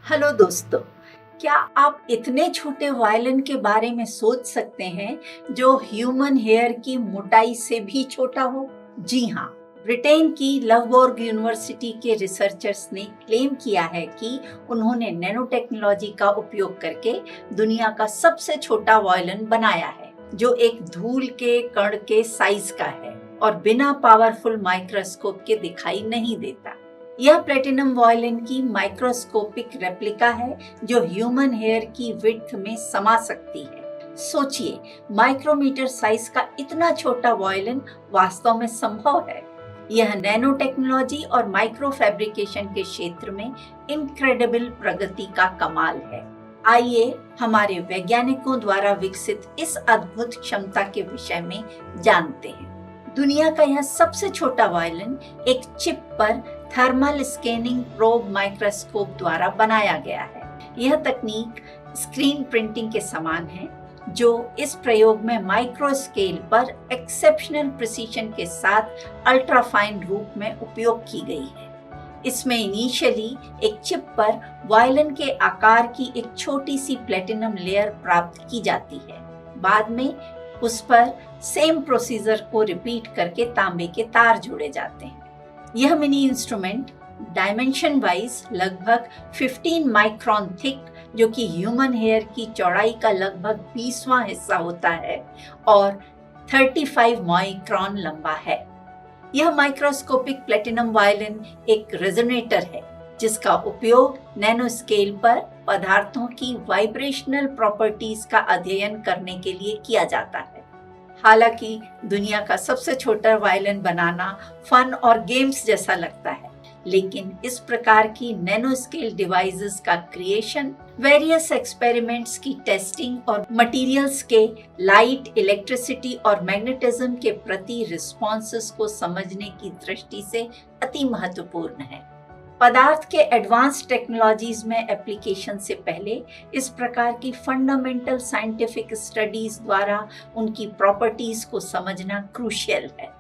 Hello दोस्तों, क्या आप इतने छोटे वायलिन के बारे में सोच सकते हैं जो ह्यूमन हेयर की मोटाई से भी छोटा हो? जी हाँ, ब्रिटेन की लवबोर्ग यूनिवर्सिटी के रिसर्चर्स ने क्लेम किया है कि उन्होंने नैनो टेक्नोलॉजी का उपयोग करके दुनिया का सबसे छोटा वायलिन बनाया है, जो एक धूल के कण के साइज का है और बिना पावरफुल माइक्रोस्कोप के दिखाई नहीं देता। यह प्लेटिनम वायलिन की माइक्रोस्कोपिक रेप्लिका है जो ह्यूमन हेयर की विड्थ में समा सकती है। सोचिए, माइक्रोमीटर साइज का इतना छोटा वायलिन वास्तव में संभव है। यह नैनो टेक्नोलॉजी और माइक्रो फैब्रिकेशन के क्षेत्र में इनक्रेडिबल प्रगति का कमाल है। आइए हमारे वैज्ञानिकों द्वारा विकसित इस अद्भुत क्षमता के विषय में जानते हैं। दुनिया का यह सबसे छोटा वायलिन एक चिप पर थर्मल स्कैनिंग प्रोब माइक्रोस्कोप द्वारा बनाया गया है। यह तकनीक स्क्रीन प्रिंटिंग के समान है, जो इस प्रयोग में माइक्रो स्केल पर एक्सेप्शनल प्रिसीजन के साथ अल्ट्राफाइन रूप में उपयोग की गई है। इसमें इनिशियली एक चिप पर वायलिन के आकार की एक छोटी सी प्लेटिनम लेयर प्राप्त की जाती है। बाद में उस पर सेम प्रोसीजर को रिपीट करके तांबे के तार जोड़े जाते हैं। यह मिनी इंस्ट्रूमेंट डायमेंशन वाइज लगभग 15 माइक्रोन थिक, जो कि ह्यूमन हेयर की चौड़ाई का लगभग 20वां हिस्सा होता है, और 35 माइक्रोन लंबा है। यह माइक्रोस्कोपिक प्लेटिनम वायलिन एक रेजोनेटर है, जिसका उपयोग नैनो स्केल पर पदार्थों की वाइब्रेशनल प्रॉपर्टीज का अध्ययन करने के लिए किया जाता है। हालांकि दुनिया का सबसे छोटा वायलिन बनाना फन और गेम्स जैसा लगता है, लेकिन इस प्रकार की नैनो स्केल डिवाइसेस का क्रिएशन, वेरियस एक्सपेरिमेंट्स की टेस्टिंग और मटेरियल्स के लाइट, इलेक्ट्रिसिटी और मैग्नेटिज्म के प्रति रिस्पॉन्सेस को समझने की दृष्टि से अति महत्वपूर्ण है। पदार्थ के एडवांस टेक्नोलॉजीज में एप्लीकेशन से पहले इस प्रकार की फंडामेंटल साइंटिफिक स्टडीज द्वारा उनकी प्रॉपर्टीज को समझना क्रूशियल है।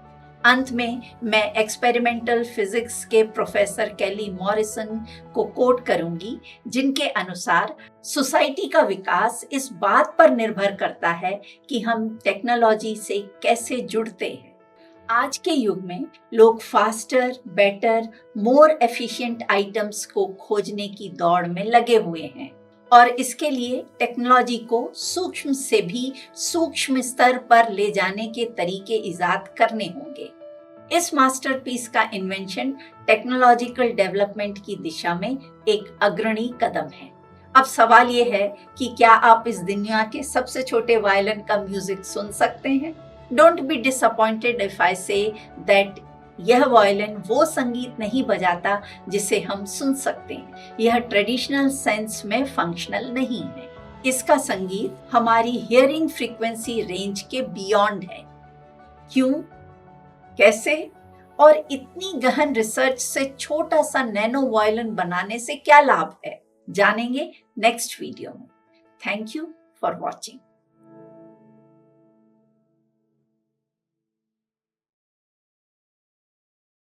अंत में मैं एक्सपेरिमेंटल फिजिक्स के प्रोफेसर केली मॉरिसन को कोट करूंगी, जिनके अनुसार सोसाइटी का विकास इस बात पर निर्भर करता है कि हम टेक्नोलॉजी से कैसे जुड़ते हैं। आज के युग में लोग faster, better, more efficient items को खोजने की दौड़ में लगे हुए हैं, और इसके लिए टेक्नोलॉजी को सूक्ष्म से भी सूक्ष्म स्तर पर ले जाने के तरीके इजाद करने होंगे। इस मास्टरपीस का इन्वेंशन टेक्नोलॉजिकल डेवलपमेंट की दिशा में एक अग्रणी कदम है। अब सवाल ये है कि क्या आप इस दुनिया के सबसे छोटे वायलिन का म्यूजिक सुन सकते हैं? Don't be disappointed if I say that यह वायलिन वो संगीत नहीं बजाता जिसे हम सुन सकते हैं। यह ट्रेडिशनल सेंस में फंक्शनल नहीं है। इसका संगीत हमारी हियरिंग फ्रीक्वेंसी रेंज के बियॉन्ड है। क्यों, कैसे और इतनी गहन रिसर्च से छोटा सा नैनो वायलिन बनाने से क्या लाभ है, जानेंगे नेक्स्ट वीडियो में। Thank you for watching.